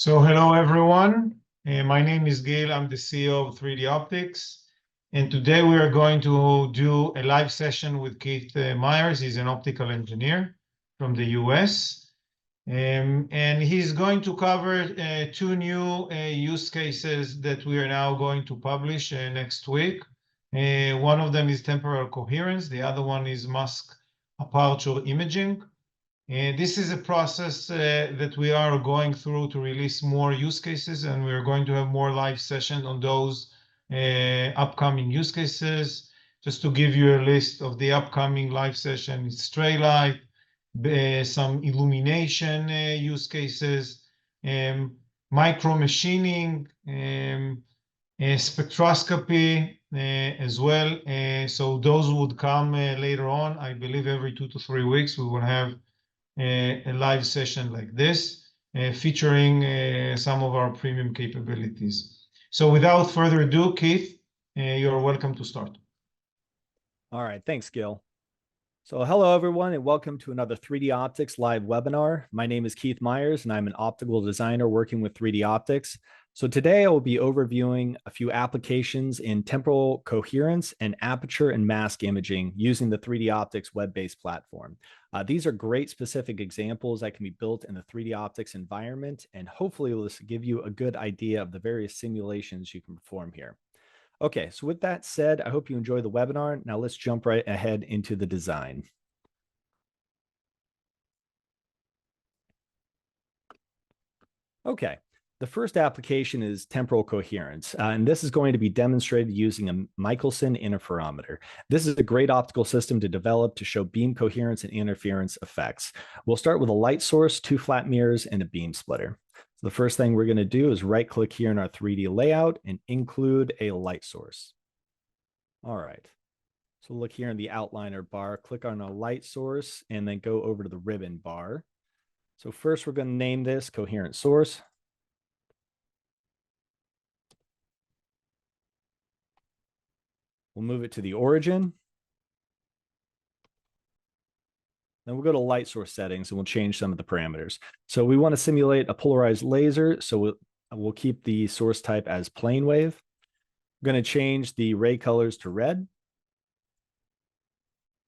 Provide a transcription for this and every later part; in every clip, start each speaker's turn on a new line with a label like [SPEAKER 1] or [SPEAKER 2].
[SPEAKER 1] So hello, everyone. My name is Gil. I'm the CEO of 3DOptix. And today we are going to do a live session with Keith Meyers. He's an optical engineer from the US. And he's going to cover two new use cases that we are now going to publish next week. One of them is temporal coherence. The other one is mask aperture imaging. This is a process that we are going through to release more use cases, and we're going to have more live sessions on those upcoming use cases. Just to give you a list of the upcoming live session, it's stray light, some illumination use cases, micro machining, spectroscopy as well. So those would come later on. I believe every 2 to 3 weeks we will have a live session like this, featuring some of our premium capabilities. So without further ado, Keith, you're welcome to start.
[SPEAKER 2] All right, thanks, Gil. So hello, everyone, and welcome to another 3DOptix live webinar. My name is Keith Meyers, and I'm an optical designer working with 3DOptix. So today I will be overviewing a few applications in temporal coherence and aperture and mask imaging using the 3DOptix web-based platform. These are great specific examples that can be built in the 3DOptix environment, and hopefully will give you a good idea of the various simulations you can perform here. Okay, so with that said, I hope you enjoy the webinar. Now let's jump right ahead into the design. Okay. The first application is temporal coherence, and this is going to be demonstrated using a Michelson interferometer. This is a great optical system to develop to show beam coherence and interference effects. We'll start with a light source, 2 flat mirrors, and a beam splitter. So the first thing we're going to do is right-click here in our 3D layout and include a light source. All right. So look here in the outliner bar, click on a light source, and then go over to the ribbon bar. So first we're going to name this coherent source. We'll move it to the origin. Then we'll go to light source settings and we'll change some of the parameters. So we want to simulate a polarized laser. So we'll keep the source type as plane wave. We're going to change the ray colors to red.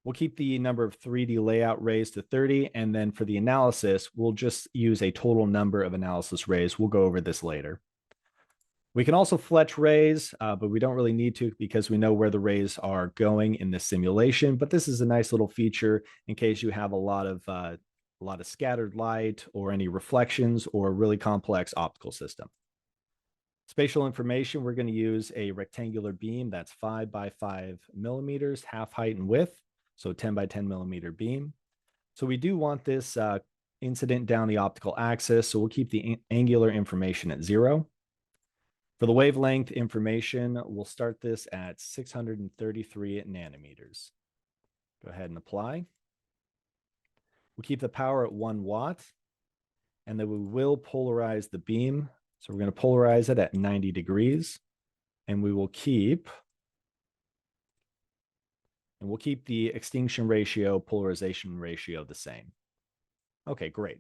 [SPEAKER 2] We'll keep the number of 3D layout rays to 30. And then for the analysis, we'll just use a total number of analysis rays. We'll go over this later. We can also fletch rays, but we don't really need to because we know where the rays are going in this simulation. But this is a nice little feature in case you have a lot of scattered light or any reflections or a really complex optical system. Spatial information, we're going to use a rectangular beam that's 5 by 5 millimeters, half height and width, so 10 by 10 millimeter beam. So we do want this incident down the optical axis, so we'll keep the angular information at 0. For the wavelength information, we'll start this at 633 nanometers. Go ahead and apply. We'll keep the power at 1 watt, and then we will polarize the beam. So we're going to polarize it at 90 degrees, and we'll keep the extinction ratio, polarization ratio the same. Okay, great.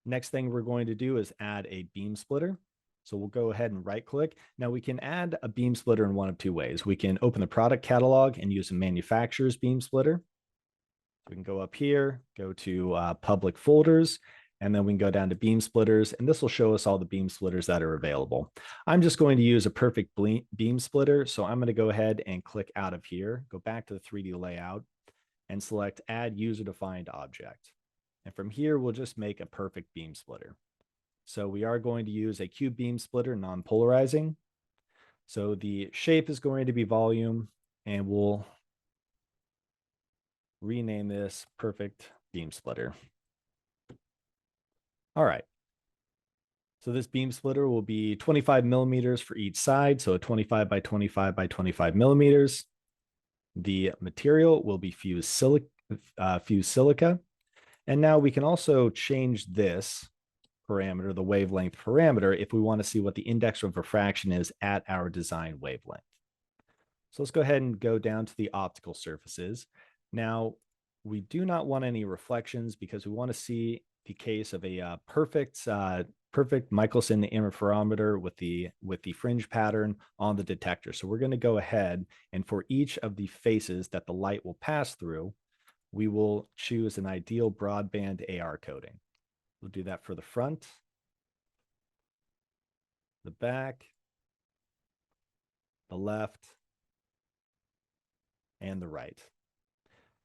[SPEAKER 2] Next thing we're going to do is add a beam splitter. So we'll go ahead and right click. Now we can add a beam splitter in one of 2 ways. We can open the product catalog and use a manufacturer's beam splitter. We can go up here, go to public folders, and then we can go down to beam splitters, and this will show us all the beam splitters that are available. I'm just going to use a perfect beam splitter. So I'm going to go ahead and click out of here, go back to the 3D layout and select add user defined object. And from here, we'll just make a perfect beam splitter. So we are going to use a cube beam splitter, non-polarizing. So the shape is going to be volume, and we'll rename this perfect beam splitter. All right. So this beam splitter will be 25 millimeters for each side. So 25 by 25 by 25 millimeters. The material will be fused silica. And now we can also change this parameter, the wavelength parameter, if we want to see what the index of refraction is at our design wavelength. So let's go ahead and go down to the optical surfaces. Now, we do not want any reflections because we want to see the case of a perfect Michelson interferometer with the fringe pattern on the detector. So we're going to go ahead and for each of the faces that the light will pass through, we will choose an ideal broadband AR coating. We'll do that for the front, the back, the left, and the right.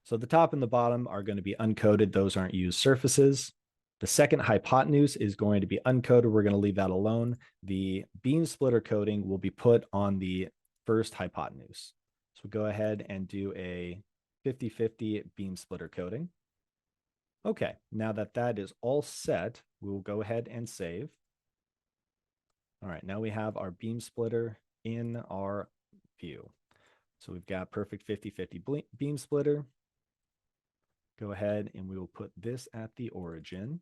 [SPEAKER 2] So the top and the bottom are going to be uncoated. Those aren't used surfaces. The second hypotenuse is going to be uncoated. We're going to leave that alone. The beam splitter coating will be put on the first hypotenuse. So go ahead and do a 50-50 beam splitter coating. Okay, now that that is all set, we will go ahead and save. All right, now we have our beam splitter in our view. So we've got perfect 50-50 beam splitter. Go ahead and we will put this at the origin.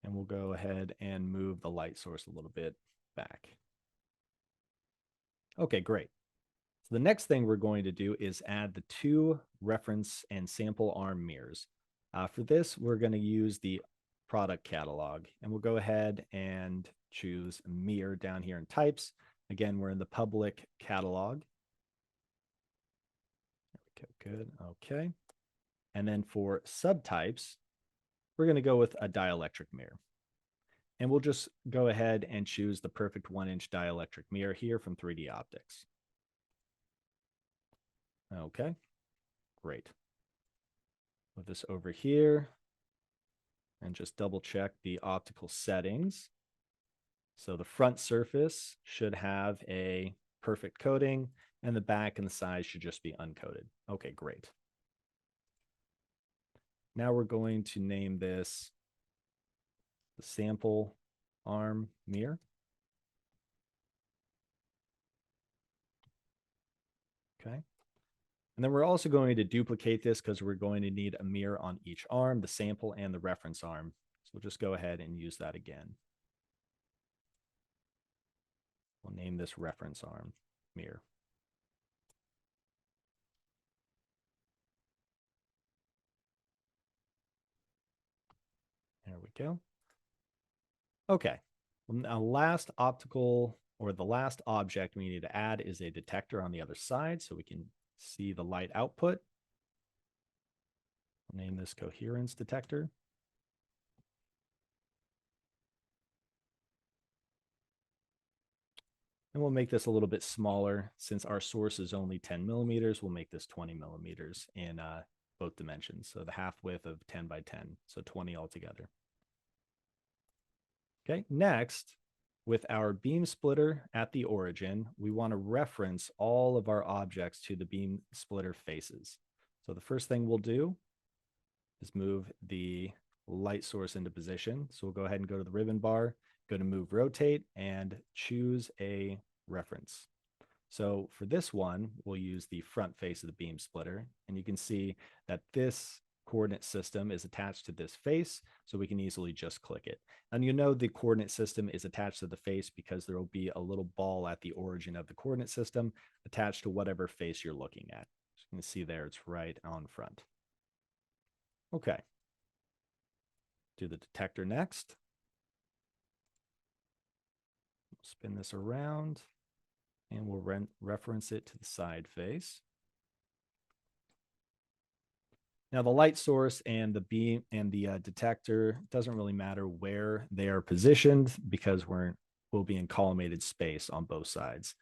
[SPEAKER 2] And we'll go ahead and move the light source a little bit back. Okay, great. So the next thing we're going to do is add the two reference and sample arm mirrors. For this, we're going to use the product catalog, and we'll go ahead and choose mirror down here in types. Again, we're in the public catalog. Okay, good. Okay. And then for subtypes, we're going to go with a dielectric mirror. And we'll just go ahead and choose the perfect 1-inch dielectric mirror here from 3DOptix. Okay, great. Put this over here and just double check the optical settings. So the front surface should have a perfect coating and the back and the sides should just be uncoated. Okay, great. Now we're going to name this the sample arm mirror. Okay. And then we're also going to duplicate this because we're going to need a mirror on each arm, the sample and the reference arm. So we'll just go ahead and use that again. We'll name this reference arm mirror. There we go. Okay. Well, now last optical or the last object we need to add is a detector on the other side so we can see the light output. We'll name this coherence detector. And we'll make this a little bit smaller since our source is only 10 millimeters. We'll make this 20 millimeters in both dimensions. So the half width of 10 by 10, so 20 altogether. Okay, next, with our beam splitter at the origin, we want to reference all of our objects to the beam splitter faces. So the first thing we'll do is move the light source into position. So we'll go ahead and go to the ribbon bar, go to move rotate and choose a reference. So for this one, we'll use the front face of the beam splitter. And you can see that this coordinate system is attached to this face, so we can easily just click it. And you know the coordinate system is attached to the face because there will be a little ball at the origin of the coordinate system attached to whatever face you're looking at. So you can see there, it's right on front. Okay. Do the detector next. Spin this around and we'll reference it to the side face. Now the light source and the beam and the detector doesn't really matter where they are positioned because we'll be in collimated space on both sides.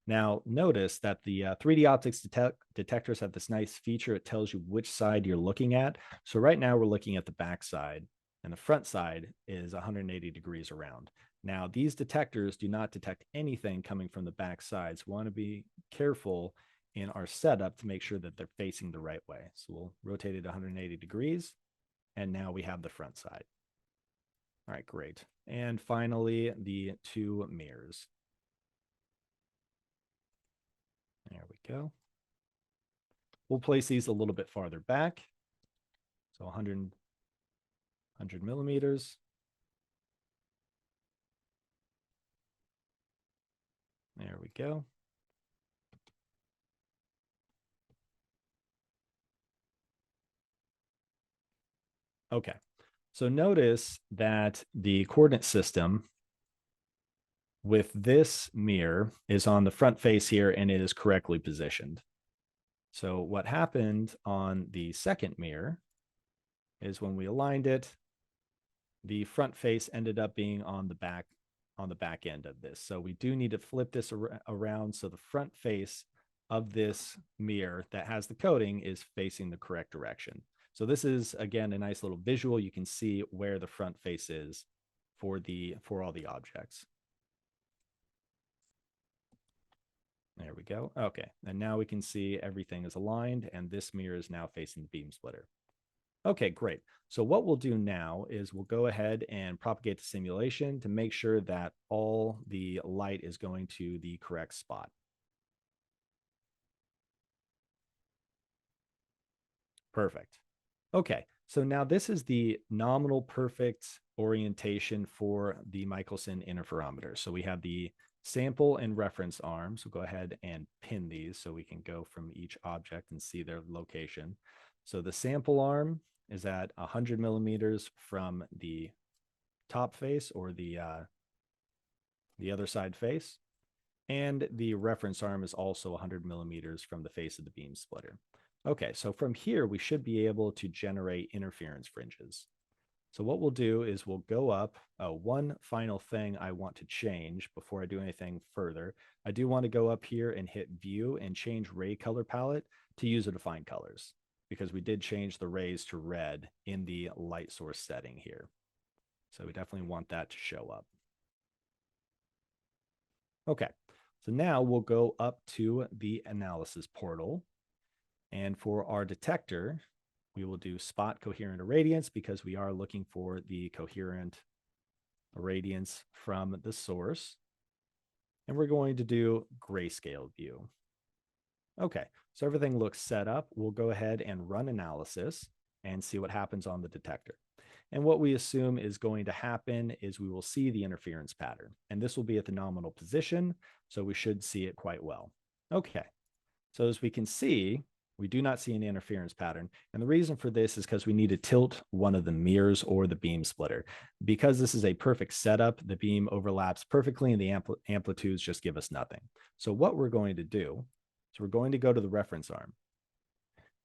[SPEAKER 2] Now notice that the 3DOptix detectors have this nice feature. It tells you which side you're looking at. So right now we're looking at the back side and the front side is 180 degrees around. Now these detectors do not detect anything coming from the back side. So we want to be careful in our setup to make sure that they're facing the right way. So we'll rotate it 180 degrees and now we have the front side. All right, great. And finally, the two mirrors. There we go. We'll place these a little bit farther back. So 100 millimeters. There we go. Okay, so notice that the coordinate system with this mirror is on the front face here, and it is correctly positioned. So what happened on the second mirror is when we aligned it, the front face ended up being on the back end of this. So we do need to flip this around so the front face of this mirror that has the coating is facing the correct direction. So this is, again, a nice little visual. You can see where the front face is for all the objects. There we go. Okay, and now we can see everything is aligned, and this mirror is now facing the beam splitter. Okay, great. So what we'll do now is we'll go ahead and propagate the simulation to make sure that all the light is going to the correct spot. Perfect. Okay, so now this is the nominal perfect orientation for the Michelson interferometer. So we have the sample and reference arms. We'll go ahead and pin these so we can go from each object and see their location. So the sample arm is at 100 millimeters from the top face, or the other side face. And the reference arm is also 100 millimeters from the face of the beam splitter. Okay, so from here, we should be able to generate interference fringes. So what we'll do is we'll go up. One final thing I want to change before I do anything further. I do want to go up here and hit View and change Ray Color Palette to user-defined colors, because we did change the rays to red in the light source setting here. So we definitely want that to show up. Okay, so now we'll go up to the analysis portal. And for our detector, we will do spot coherent irradiance, because we are looking for the coherent irradiance from the source. And we're going to do grayscale view. Okay, so everything looks set up. We'll go ahead and run analysis and see what happens on the detector. And what we assume is going to happen is we will see the interference pattern, and this will be at the nominal position, so we should see it quite well. Okay, so as we can see, we do not see an interference pattern. And the reason for this is because we need to tilt one of the mirrors or the beam splitter. Because this is a perfect setup, the beam overlaps perfectly and the amplitudes just give us nothing. So what we're going to do is we're going to go to the reference arm.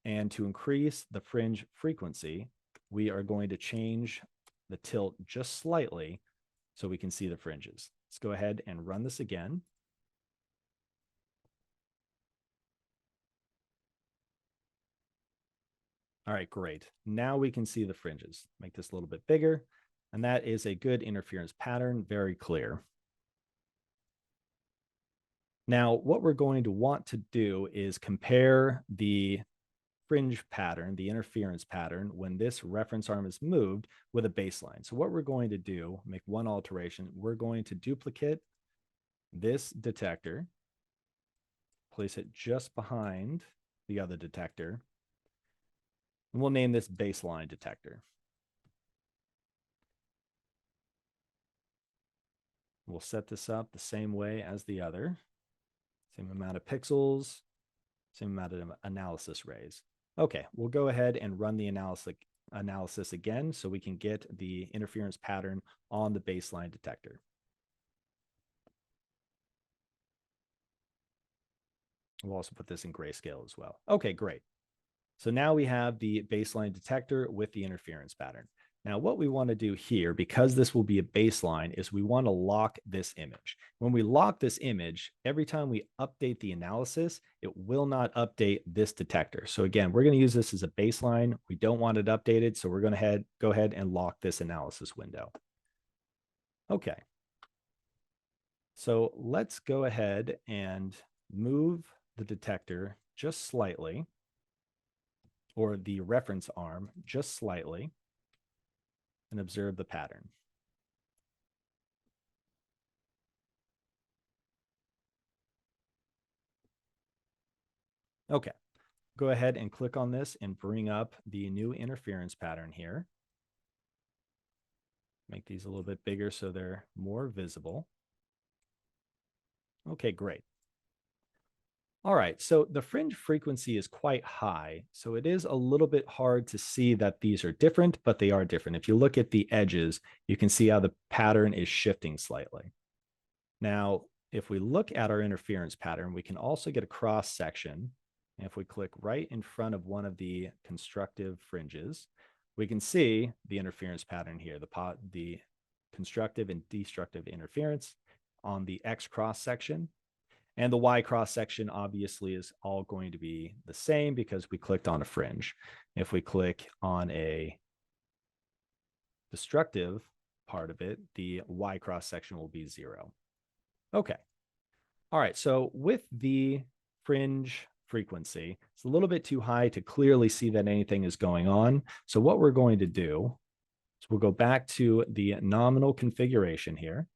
[SPEAKER 2] And to increase the fringe frequency, we are going to change the tilt just slightly so we can see the fringes. Let's go ahead and run this again. All right, great. Now we can see the fringes. Make this a little bit bigger. And that is a good interference pattern, very clear. Now, what we're going to want to do is compare the fringe pattern, the interference pattern, when this reference arm is moved with a baseline. So what we're going to do, make one alteration, we're going to duplicate this detector, place it just behind the other detector, and we'll name this baseline detector. We'll set this up the same way as the other. Same amount of pixels, same amount of analysis rays. Okay, we'll go ahead and run the analysis again so we can get the interference pattern on the baseline detector. We'll also put this in grayscale as well. Okay, great. So now we have the baseline detector with the interference pattern. Now, what we want to do here, because this will be a baseline, is we want to lock this image. When we lock this image, every time we update the analysis, it will not update this detector. So again, we're going to use this as a baseline. We don't want it updated, so we're going to go ahead and lock this analysis window. Okay. So let's go ahead and move the detector just slightly, or the reference arm just slightly, and observe the pattern. Okay, go ahead and click on this and bring up the new interference pattern here. Make these a little bit bigger so they're more visible. Okay, great. All right, so the fringe frequency is quite high, so it is a little bit hard to see that these are different, but they are different. If you look at the edges, you can see how the pattern is shifting slightly. Now, if we look at our interference pattern, we can also get a cross section. And if we click right in front of one of the constructive fringes, we can see the interference pattern here, the constructive and destructive interference on the X cross section. And the Y cross section obviously is all going to be the same because we clicked on a fringe. If we click on a destructive part of it, the Y cross section will be 0. Okay. All right. So with the fringe frequency, it's a little bit too high to clearly see that anything is going on. So what we're going to do is we'll go back to the nominal configuration here.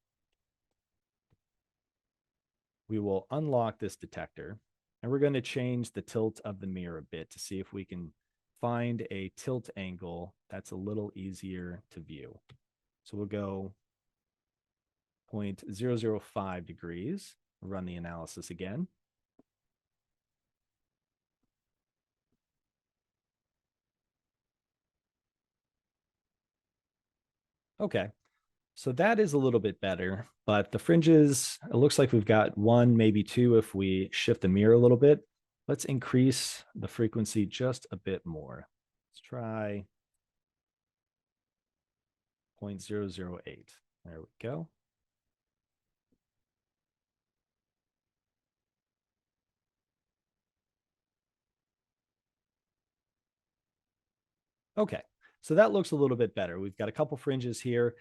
[SPEAKER 2] We will unlock this detector, and we're going to change the tilt of the mirror a bit to see if we can find a tilt angle that's a little easier to view. So we'll go 0.005 degrees, run the analysis again. Okay, so that is a little bit better, but the fringes, it looks like we've got 1, maybe 2 if we shift the mirror a little bit. Let's increase the frequency just a bit more. Let's try 0.008. There we go. Okay, so that looks a little bit better. We've got a couple fringes here.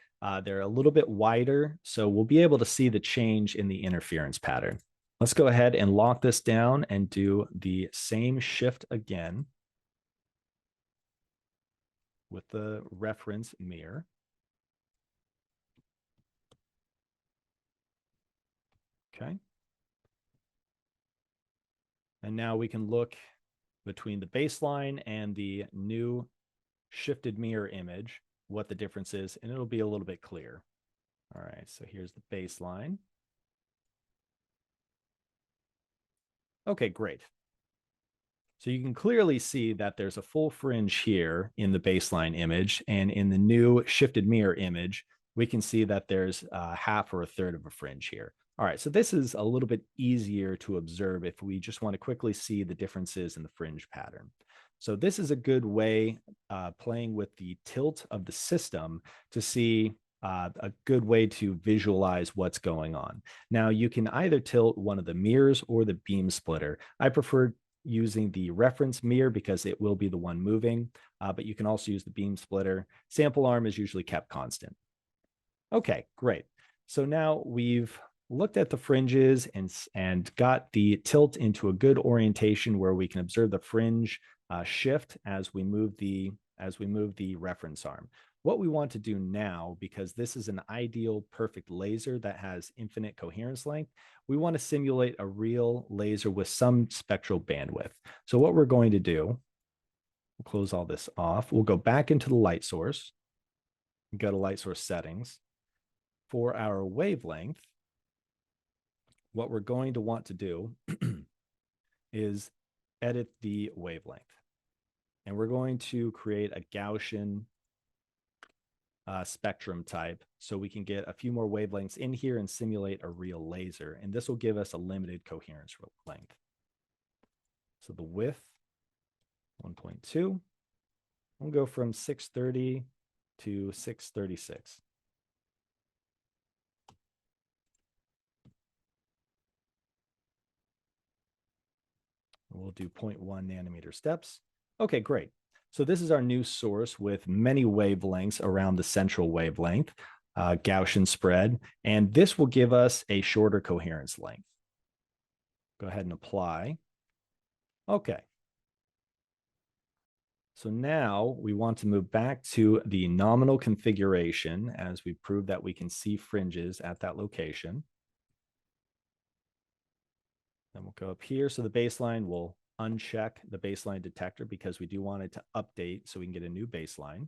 [SPEAKER 2] They're a little bit wider, so we'll be able to see the change in the interference pattern. Let's go ahead and lock this down and do the same shift again with the reference mirror. Okay. And now we can look between the baseline and the new shifted mirror image, what the difference is, and it'll be a little bit clear. All right, so here's the baseline. Okay, great. So you can clearly see that there's a full fringe here in the baseline image, and in the new shifted mirror image, we can see that there's half or a third of a fringe here. All right, so this is a little bit easier to observe if we just want to quickly see the differences in the fringe pattern. So this is a good way, playing with the tilt of the system, to see a good way to visualize what's going on. Now, you can either tilt one of the mirrors or the beam splitter. I prefer using the reference mirror because it will be the one moving, but you can also use the beam splitter. Sample arm is usually kept constant. Okay, great. So now we've looked at the fringes and got the tilt into a good orientation where we can observe the fringe shift as we move the reference arm. What we want to do now, because this is an ideal perfect laser that has infinite coherence length, we want to simulate a real laser with some spectral bandwidth. So what we're going to do, we'll close all this off. We'll go back into the light source, go to light source settings. For our wavelength, what we're going to want to do is edit the wavelength. And we're going to create a Gaussian spectrum type so we can get a few more wavelengths in here and simulate a real laser. And this will give us a limited coherence length. So the width, 1.2. We'll go from 630 to 636. We'll do 0.1 nanometer steps. Okay, great. So this is our new source with many wavelengths around the central wavelength, Gaussian spread, and this will give us a shorter coherence length. Go ahead and apply. Okay. So now we want to move back to the nominal configuration as we prove that we can see fringes at that location. Then we'll go up here. So the baseline, will uncheck the baseline detector because we do want it to update so we can get a new baseline.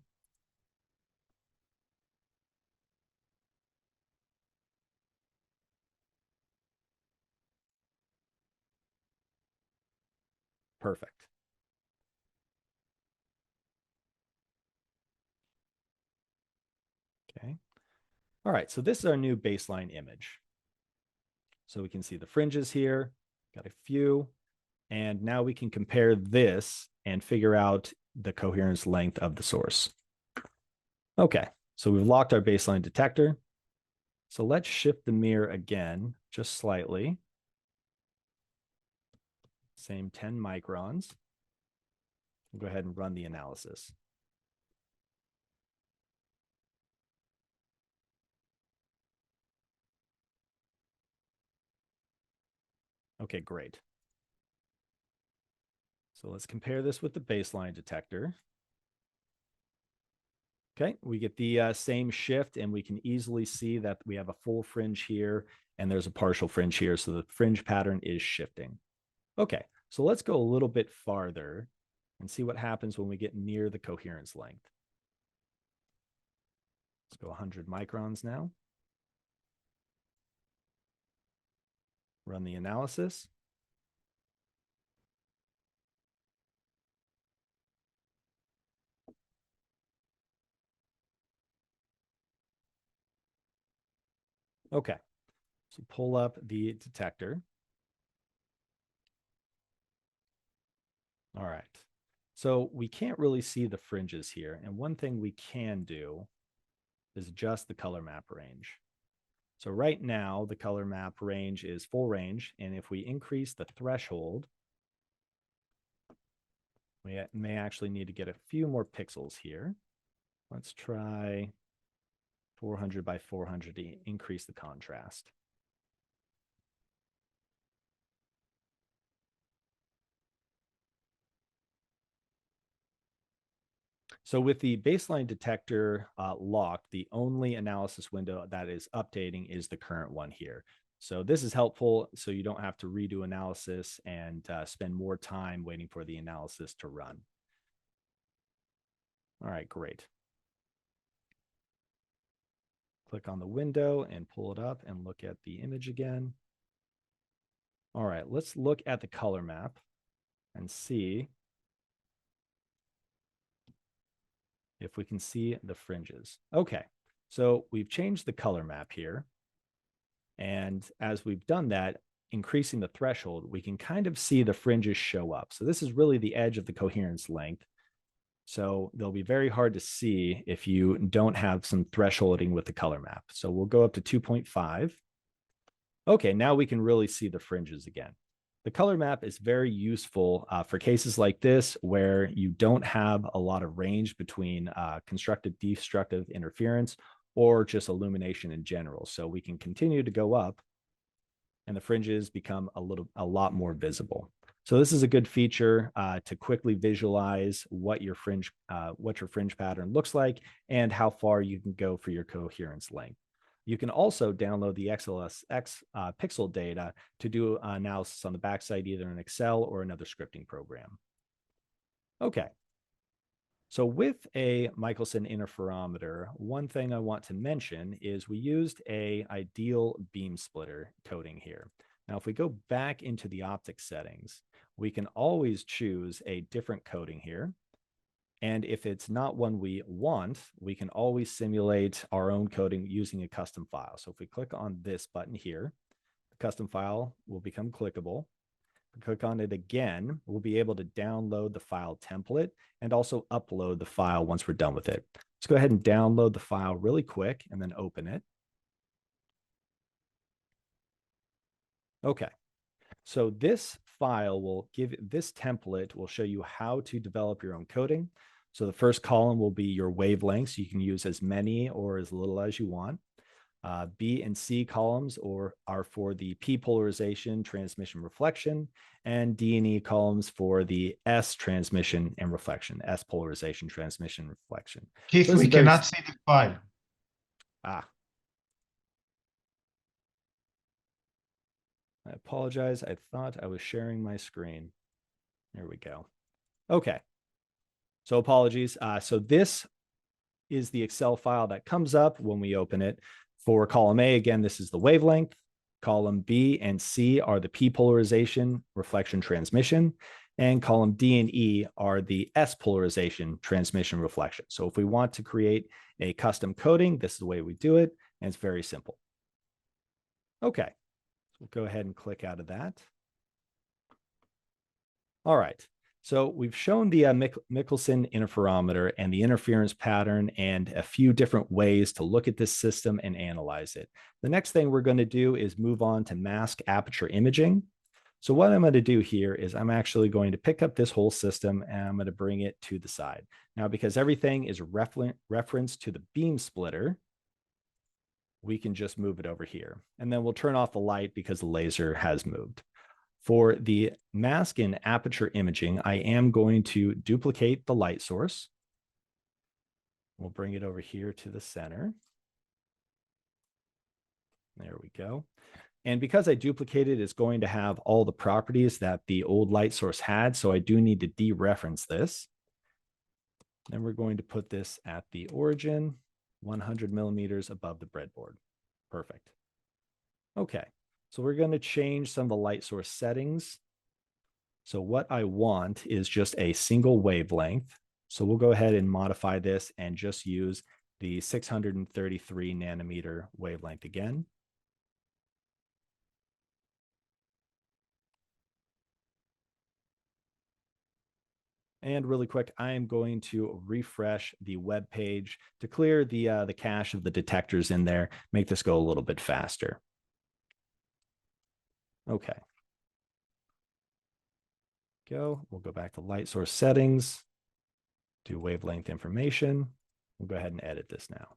[SPEAKER 2] Perfect. Okay. All right, so this is our new baseline image. So we can see the fringes here, got a few, and now we can compare this and figure out the coherence length of the source. Okay, so we've locked our baseline detector. So let's shift the mirror again, just slightly. Same 10 microns. We'll go ahead and run the analysis. Okay, great. So let's compare this with the baseline detector. Okay, we get the same shift, and we can easily see that we have a full fringe here and there's a partial fringe here. So the fringe pattern is shifting. Okay, so let's go a little bit farther and see what happens when we get near the coherence length. Let's go 100 microns now. Run the analysis. Okay, so pull up the detector. All right, so we can't really see the fringes here. And one thing we can do is adjust the color map range. So right now, the color map range is full range. And if we increase the threshold, we may actually need to get a few more pixels here. Let's try 400 by 400 to increase the contrast. So with the baseline detector locked, the only analysis window that is updating is the current one here. So this is helpful so you don't have to redo analysis and spend more time waiting for the analysis to run. All right, great. Click on the window and pull it up and look at the image again. All right, let's look at the color map and see if we can see the fringes. Okay, so we've changed the color map here. And as we've done that, increasing the threshold, we can kind of see the fringes show up. So this is really the edge of the coherence length. So they'll be very hard to see if you don't have some thresholding with the color map. So we'll go up to 2.5. Okay, now we can really see the fringes again. The color map is very useful for cases like this where you don't have a lot of range between constructive, destructive interference or just illumination in general. So we can continue to go up and the fringes become a lot more visible. So this is a good feature to quickly visualize what your fringe pattern looks like and how far you can go for your coherence length. You can also download the XLSX pixel data to do analysis on the backside, either in Excel or another scripting program. Okay. So with a Michelson interferometer, one thing I want to mention is we used a ideal beam splitter coating here. Now, if we go back into the optics settings, we can always choose a different coating here. And if it's not one we want, we can always simulate our own coating using a custom file. So if we click on this button here, the custom file will become clickable. If we click on it again, we'll be able to download the file template and also upload the file once we're done with it. Let's go ahead and download the file really quick and then open it. Okay. So this file will give this template will show you how to develop your own coating. So the first column will be your wavelengths. You can use as many or as little as you want. B and C columns are for the P polarization, transmission, reflection, and D and E columns for the S transmission and reflection, S polarization, transmission, reflection.
[SPEAKER 1] Keith,
[SPEAKER 2] So
[SPEAKER 1] we cannot see the file.
[SPEAKER 2] I apologize. I thought I was sharing my screen. There we go. Okay. So apologies. So this is the Excel file that comes up when we open it. For column A, again, this is the wavelength. Column B and C are the P polarization, reflection, transmission. And column D and E are the S polarization transmission reflection. So if we want to create a custom coding, this is the way we do it, and it's very simple. Okay, so we'll go ahead and click out of that. All right, so we've shown the Michelson interferometer and the interference pattern and a few different ways to look at this system and analyze it. The next thing we're going to do is move on to mask aperture imaging. So what I'm going to do here is I'm actually going to pick up this whole system and I'm going to bring it to the side. Now, because everything is referenced to the beam splitter, we can just move it over here. And then we'll turn off the light because the laser has moved. For the mask and aperture imaging, I am going to duplicate the light source. We'll bring it over here to the center. There we go. And because I duplicated, it's going to have all the properties that the old light source had. So I do need to dereference this. Then we're going to put this at the origin, 100 millimeters above the breadboard. Perfect. Okay, so we're going to change some of the light source settings. So what I want is just a single wavelength. So we'll go ahead and modify this and just use the 633 nanometer wavelength again. And really quick, I am going to refresh the web page to clear the cache of the detectors in there, make this go a little bit faster. Okay. We'll go back to light source settings, do wavelength information. We'll go ahead and edit this now.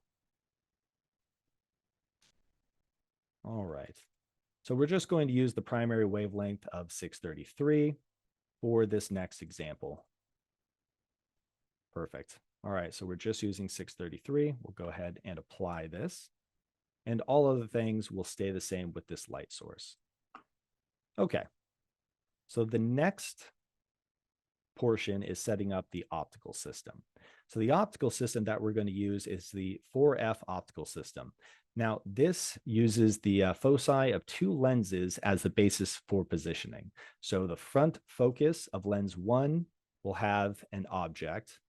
[SPEAKER 2] All right. So we're just going to use the primary wavelength of 633 for this next example. Perfect. All right, so we're just using 633. We'll go ahead and apply this. And all other things will stay the same with this light source. Okay, so the next portion is setting up the optical system. So the optical system that we're going to use is the 4F optical system. Now, this uses the foci of two lenses as the basis for positioning. So the front focus of lens 1 will have an object.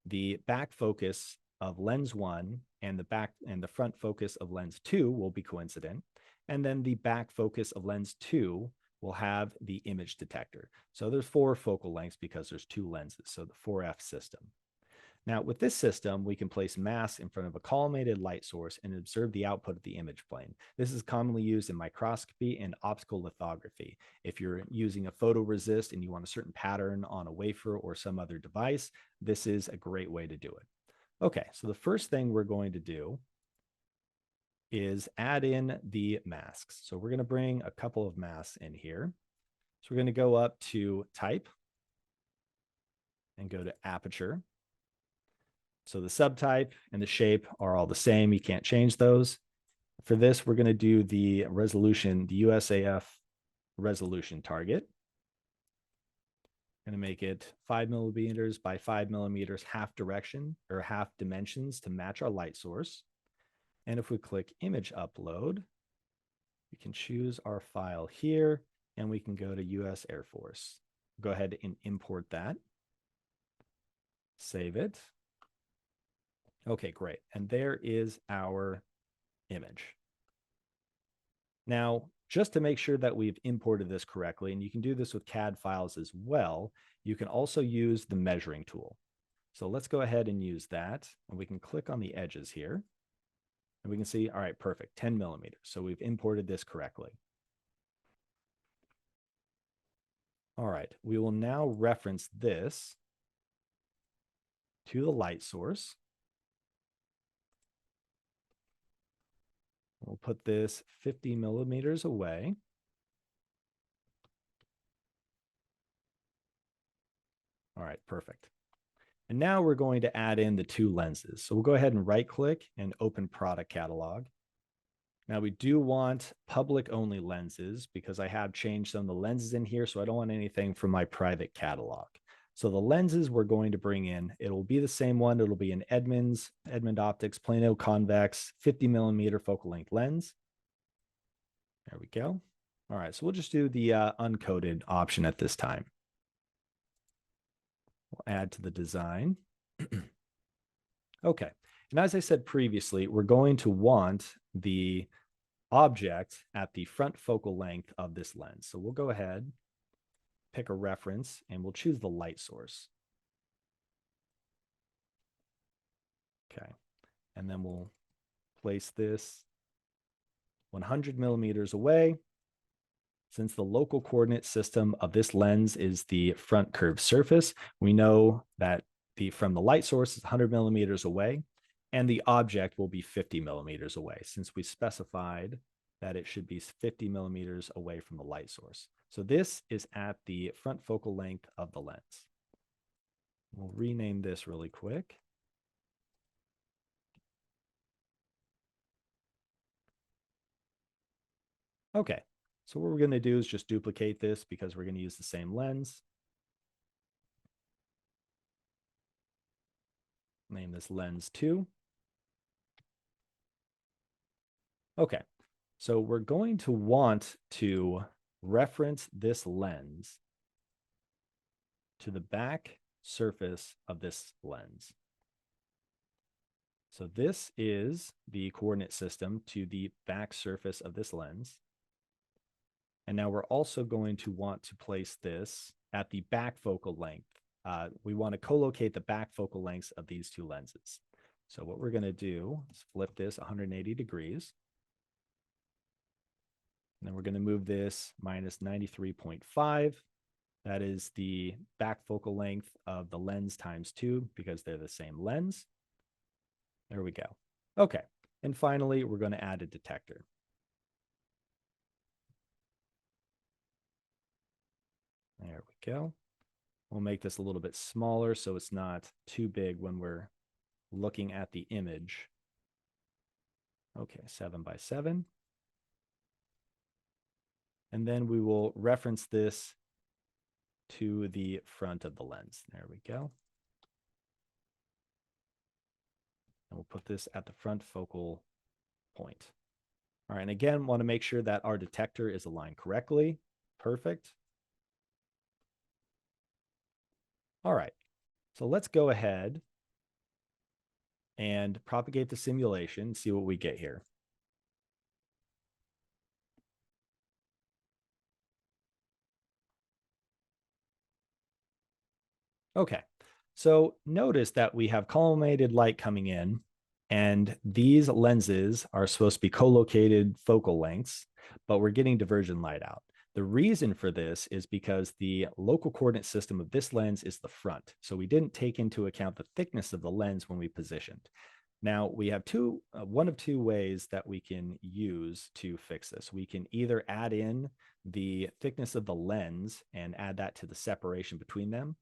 [SPEAKER 2] The back focus of lens 1 and the front focus of lens 2 will be coincident. And then the back focus of lens 2 will have the image detector. So there's 4 focal lengths because there's 2 lenses, so the 4F system. Now, with this system, we can place masks in front of a collimated light source and observe the output of the image plane. This is commonly used in microscopy and optical lithography. If you're using a photoresist and you want a certain pattern on a wafer or some other device, this is a great way to do it. Okay, so the first thing we're going to do is add in the masks. So we're going to bring a couple of masks in here. So we're going to go up to type and go to aperture. So the subtype and the shape are all the same. You can't change those. For this, we're going to do the resolution, the USAF resolution target. I'm going to make it 5 millimeters by 5 millimeters, half direction or half dimensions to match our light source. And if we click image upload, we can choose our file here and we can go to US Air Force. Go ahead and import that. Save it. Okay, great. And there is our image. Now, just to make sure that we've imported this correctly, and you can do this with CAD files as well, you can also use the measuring tool. So let's go ahead and use that. And we can click on the edges here. And we can see, all right, perfect, 10 millimeters. So we've imported this correctly. All right, we will now reference this to the light source. We'll put this 50 millimeters away. All right, perfect. And now we're going to add in the 2 lenses. So we'll go ahead and right click and open product catalog. Now we do want public only lenses because I have changed some of the lenses in here. So I don't want anything from my private catalog. So the lenses we're going to bring in, it'll be the same one. It'll be an Edmund Optics Plano Convex 50 millimeter focal length lens. There we go. All right, so we'll just do the uncoded option at this time. We'll add to the design. Okay. And as I said previously, we're going to want the object at the front focal length of this lens. So we'll go ahead, pick a reference, and we'll choose the light source. Okay. And then we'll place this 100 millimeters away. Since the local coordinate system of this lens is the front curved surface, we know that from the light source is 100 millimeters away, and the object will be 50 millimeters away, since we specified that it should be 50 millimeters away from the light source. So this is at the front focal length of the lens. We'll rename this really quick. Okay, so what we're going to do is just duplicate this because we're going to use the same lens. Name this lens 2. Okay, so we're going to want to reference this lens to the back surface of this lens. So this is the coordinate system to the back surface of this lens. And now we're also going to want to place this at the back focal length. We want to co-locate the back focal lengths of these two lenses. So what we're going to do is flip this 180 degrees. And then we're going to move this minus 93.5. That is the back focal length of the lens times 2 because they're the same lens. There we go. Okay. And finally, we're going to add a detector. There we go. We'll make this a little bit smaller so it's not too big when we're looking at the image. Okay, 7 by 7. And then we will reference this to the front of the lens. There we go. And we'll put this at the front focal point. All right, and again, want to make sure that our detector is aligned correctly. Perfect. All right, so let's go ahead and propagate the simulation, see what we get here. Okay, so notice that we have collimated light coming in, and these lenses are supposed to be co-located focal lengths, but we're getting divergent light out. The reason for this is because the local coordinate system of this lens is the front. So we didn't take into account the thickness of the lens when we positioned. Now we have one of two ways that we can use to fix this. We can either add in the thickness of the lens and add that to the separation between them,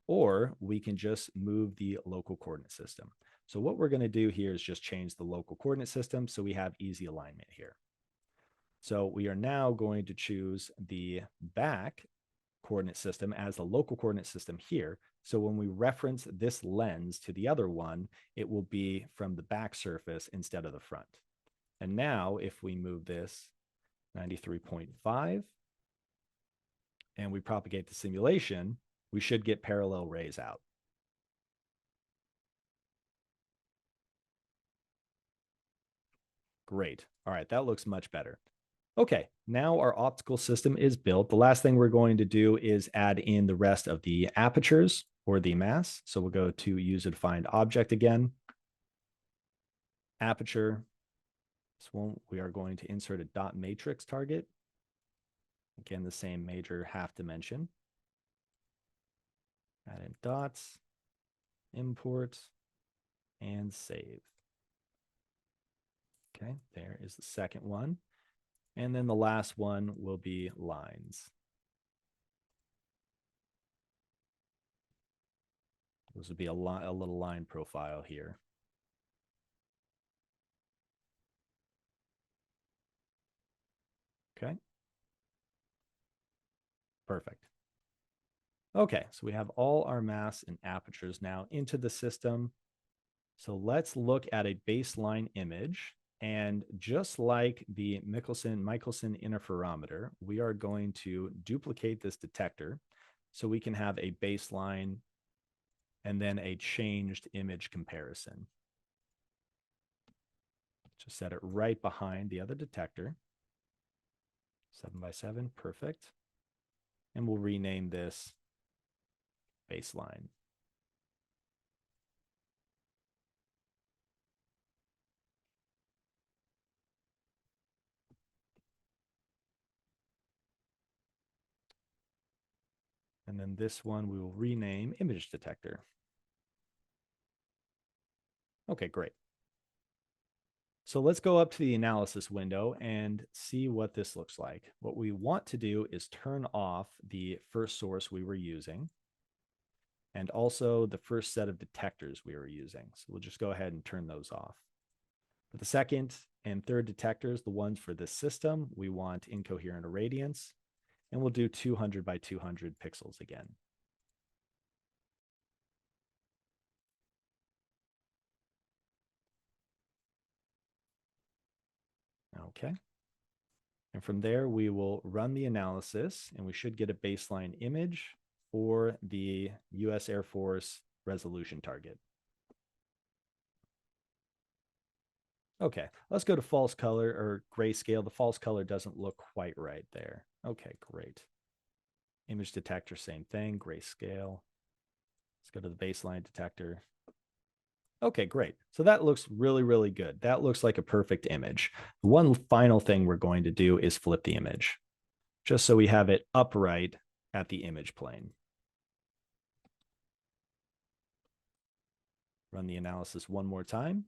[SPEAKER 2] or we can just move the local coordinate system. So what we're going to do here is just change the local coordinate system so we have easy alignment here. So we are now going to choose the back coordinate system as the local coordinate system here. So when we reference this lens to the other one, it will be from the back surface instead of the front. And now if we move this 93.5 and we propagate the simulation, we should get parallel rays out. Great. All right, that looks much better. Okay, now our optical system is built. The last thing we're going to do is add in the rest of the apertures or the mass. So we'll go to user-defined object again. Aperture. This one, we are going to insert a dot matrix target. Again, the same major half dimension. Add in dots, import, and save. Okay, there is the second one. And then the last one will be lines. This would be a little line profile here. Okay. Perfect. Okay, so we have all our mass and apertures now into the system. So let's look at a baseline image. And just like the Michelson interferometer, we are going to duplicate this detector so we can have a baseline and then a changed image comparison. Just set it right behind the other detector. 7x7, perfect. And we'll rename this baseline. And then this one we will rename image detector. Okay, great. So let's go up to the analysis window and see what this looks like. What we want to do is turn off the first source we were using and also the first set of detectors we were using. So we'll just go ahead and turn those off. For the second and third detectors, the ones for this system, we want incoherent irradiance, and we'll do 200 by 200 pixels again. Okay. And from there, we will run the analysis, and we should get a baseline image for the US Air Force resolution target. Okay, let's go to false color or grayscale. The false color doesn't look quite right there. Okay, great. Image detector, same thing, grayscale. Let's go to the baseline detector. Okay, great. So that looks really, really good. That looks like a perfect image. One final thing we're going to do is flip the image, just so we have it upright at the image plane. Run the analysis one more time.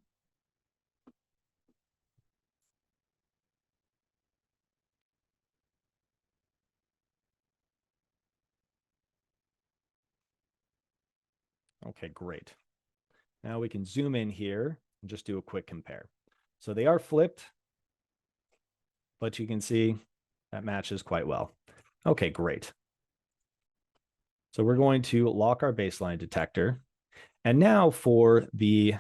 [SPEAKER 2] Okay, great. Now we can zoom in here and just do a quick compare. So they are flipped, but you can see that matches quite well. Okay, great. So we're going to lock our baseline detector. And now for the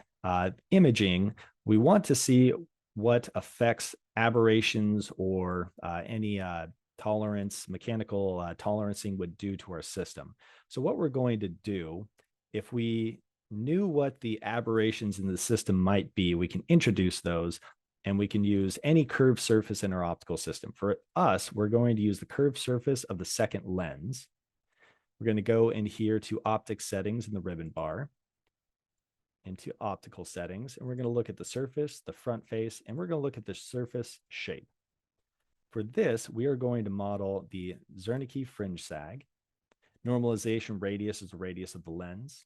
[SPEAKER 2] imaging, we want to see what affects aberrations or any mechanical tolerancing would do to our system. So what we're going to do, if we knew what the aberrations in the system might be, we can introduce those, and we can use any curved surface in our optical system. For us, we're going to use the curved surface of the second lens. We're going to go in here to optic settings in the ribbon bar, into optical settings, and we're going to look at the surface, the front face, and we're going to look at the surface shape. For this, we are going to model the Zernike fringe sag. Normalization radius is the radius of the lens.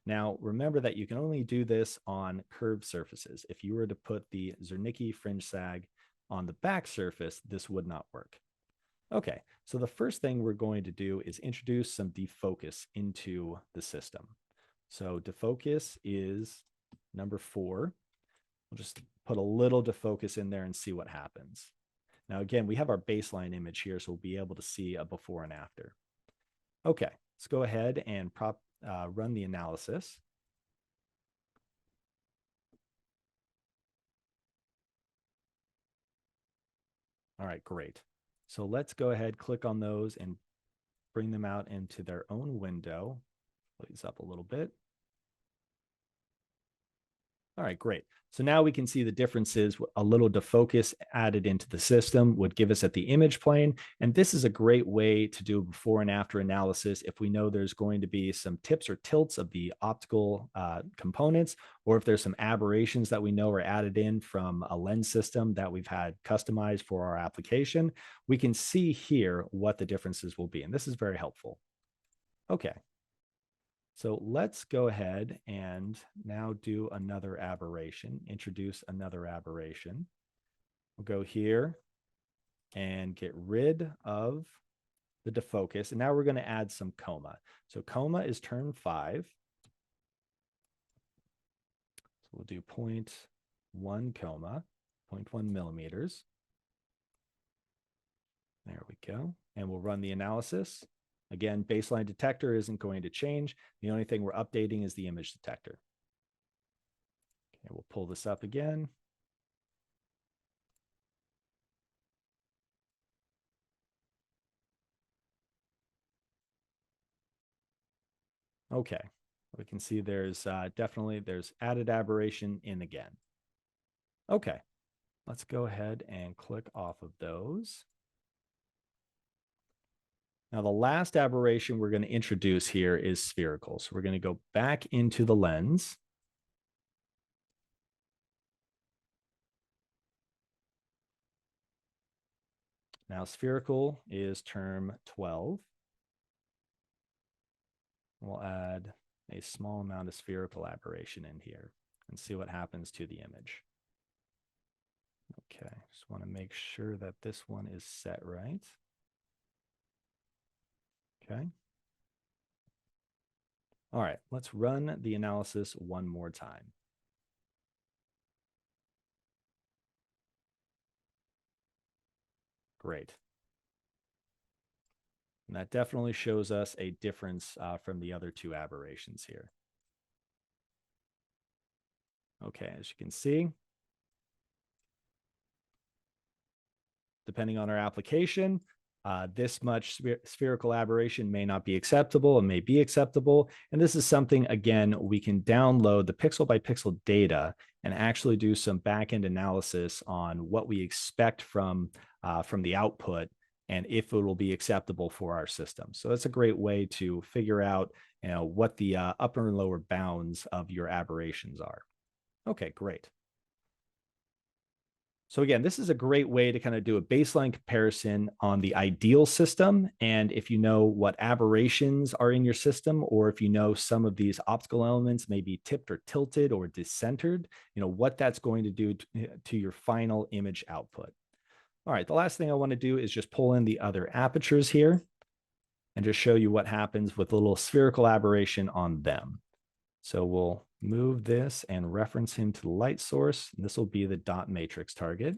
[SPEAKER 2] Now, remember that you can only do this on curved surfaces. If you were to put the Zernike fringe sag on the back surface, this would not work. Okay, so the first thing we're going to do is introduce some defocus into the system. So defocus is number 4. We'll just put a little defocus in there and see what happens. Now, again, we have our baseline image here, so we'll be able to see a before and after. Okay, let's go ahead and run the analysis. All right, great. So let's go ahead, click on those and bring them out into their own window. Put these up a little bit. All right, great. So now we can see the differences. A little defocus added into the system would give us at the image plane. And this is a great way to do a before and after analysis if we know there's going to be some tips or tilts of the optical components, or if there's some aberrations that we know are added in from a lens system that we've had customized for our application. We can see here what the differences will be. And this is very helpful. Okay. So let's go ahead and now do another aberration, introduce another aberration. We'll go here and get rid of the defocus. And now we're going to add some coma. So coma is term 5. So we'll do 0.1 coma, 0.1 millimeters. There we go. And we'll run the analysis. Again, baseline detector isn't going to change. The only thing we're updating is the image detector. Okay, we'll pull this up again. Okay, We can see there's definitely there's added aberration in again. Okay, let's go ahead and click off of those. Now, the last aberration we're going to introduce here is spherical. So we're going to go back into the lens. Now, spherical is term 12. We'll add a small amount of spherical aberration in here and see what happens to the image. Okay, just want to make sure that this one is set right. Okay. All right, let's run the analysis one more time. Great. And that definitely shows us a difference from the other two aberrations here. Okay, as you can see, depending on our application, this much spherical aberration may not be acceptable. It may be acceptable. And this is something, again, we can download the pixel by pixel data and actually do some back-end analysis on what we expect from the output and if it will be acceptable for our system. So that's a great way to figure out, what the upper and lower bounds of your aberrations are. Okay, great. So again, this is a great way to kind of do a baseline comparison on the ideal system. And if you know what aberrations are in your system, or if you know some of these optical elements may be tipped or tilted or discentered, what that's going to do to your final image output. All right, the last thing I want to do is just pull in the other apertures here and just show you what happens with a little spherical aberration on them. So we'll move this and reference him to the light source. And this will be the dot matrix target.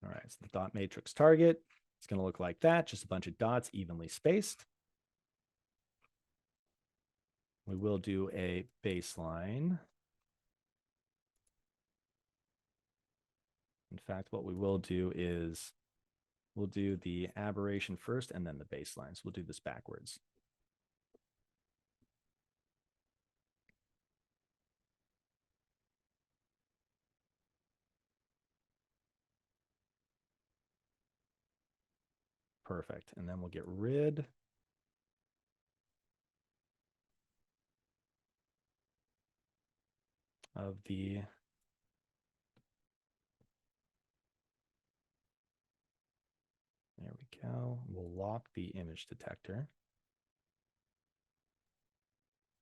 [SPEAKER 2] All right, so the dot matrix target, it's going to look like that, just a bunch of dots evenly spaced. We will do a baseline. In fact, what we will do is we'll do the aberration first and then the baseline. So we'll do this backwards. Perfect. And then we'll get rid of the there we go. We'll lock the image detector.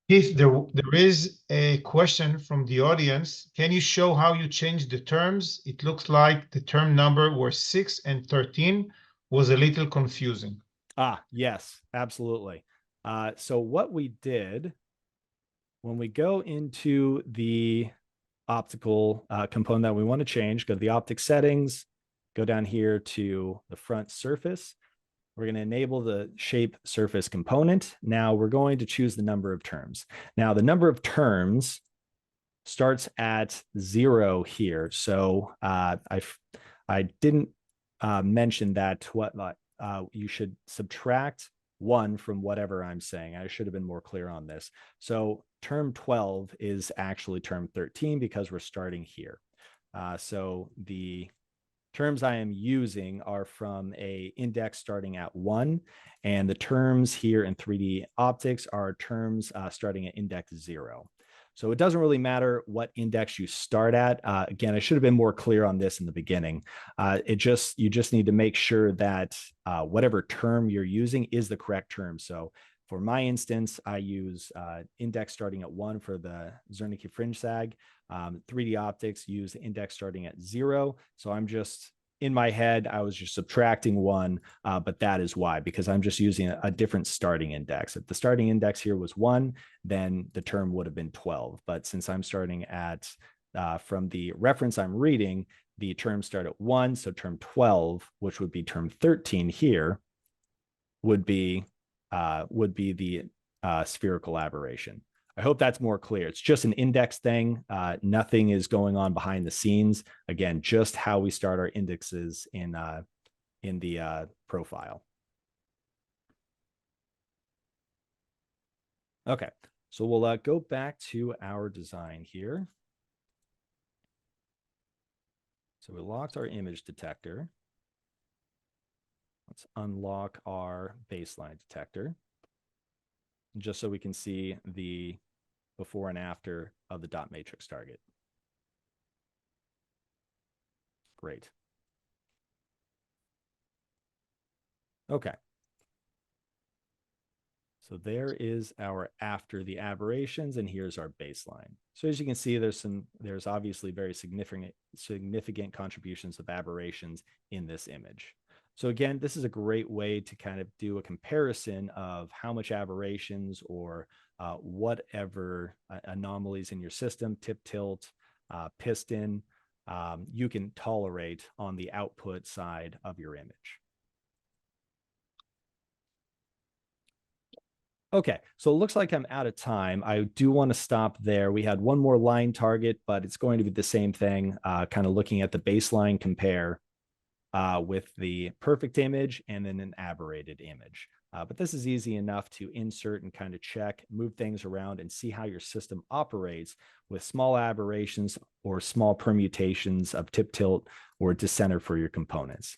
[SPEAKER 1] Keith, there is a question from the audience. Can you show how you changed the terms? It looks like the term number were 6 and 13 was a little confusing.
[SPEAKER 2] Yes, absolutely. So what we did when we go into the optical component that we want to change, go to the optic settings, go down here to the front surface. We're going to enable the shape surface component. Now we're going to choose the number of terms. Now the number of terms starts at 0 here. So I didn't mention that you should subtract 1 from whatever I'm saying. I should have been more clear on this. So term 12 is actually term 13 because we're starting here. So the terms I am using are from a index starting at 1, and the terms here in 3DOptix are terms starting at index 0. So it doesn't really matter what index you start at. Again, I should have been more clear on this in the beginning. You just need to make sure that whatever term you're using is the correct term. So for my instance, I use index starting at 1 for the Zernike fringe sag. 3DOptix use index starting at 0. So I'm just, in my head, I was just subtracting 1, but that is why, because I'm just using a different starting index. If the starting index here was 1, then the term would have been 12. But since I'm starting at, from the reference I'm reading, the terms start at 1, so term 12, which would be term 13 here, would be the spherical aberration. I hope that's more clear. It's just an index thing. Nothing is going on behind the scenes. Again, just how we start our indexes in the profile. Okay, so we'll go back to our design here. So we locked our image detector. Let's unlock our baseline detector, just so we can see the before and after of the dot matrix target. Great. Okay. So there is our after the aberrations, and here's our baseline. So as you can see, there's obviously very significant contributions of aberrations in this image. So again, this is a great way to kind of do a comparison of how much aberrations or whatever anomalies in your system, tip tilt, piston, you can tolerate on the output side of your image. Okay, so it looks like I'm out of time. I do want to stop there. We had one more line target, but it's going to be the same thing, kind of looking at the baseline compare with the perfect image and then an aberrated image. But this is easy enough to insert and kind of check, move things around, and see how your system operates with small aberrations or small permutations of tip tilt or dissenter for your components.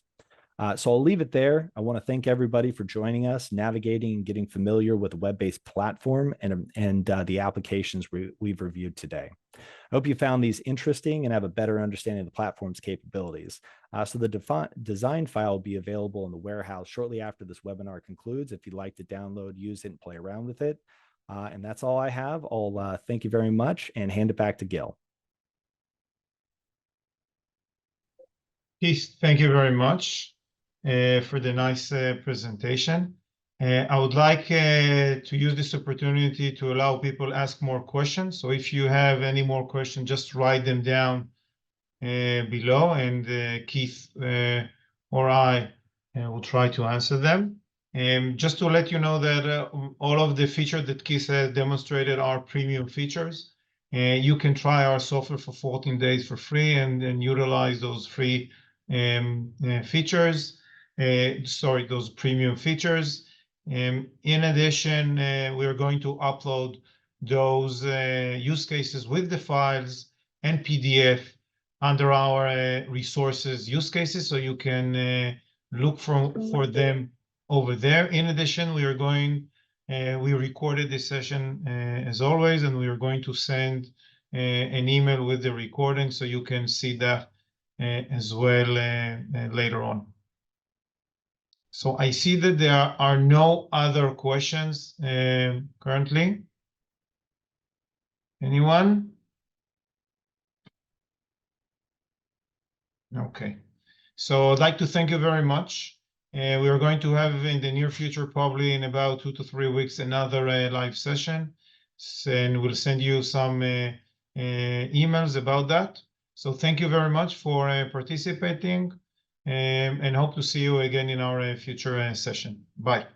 [SPEAKER 2] So I'll leave it there. I want to thank everybody for joining us, navigating and getting familiar with the web-based platform and the applications we've reviewed today. I hope you found these interesting and have a better understanding of the platform's capabilities. So the design file will be available in the warehouse shortly after this webinar concludes if you'd like to download, use it, and play around with it. And that's all I have. I'll thank you very much and hand it back to Gil.
[SPEAKER 1] Keith, thank you very much for the nice presentation. I would like to use this opportunity to allow people to ask more questions. So if you have any more questions, just write them down below, and Keith or I will try to answer them. Just to let you know that all of the features that Keith has demonstrated are premium features. You can try our software for 14 days for free and utilize those free features. Those premium features. In addition, we are going to upload those use cases with the files and PDF under our resources use cases, so you can look for them over there. In addition, we recorded this session as always, and we are going to send an email with the recording, so you can see that as well later on. So I see that there are no other questions currently. Anyone? Okay. So I'd like to thank you very much. We are going to have in the near future, probably in about 2 to 3 weeks, another live session. And we'll send you some emails about that. So thank you very much for participating, and hope to see you again in our future session. Bye.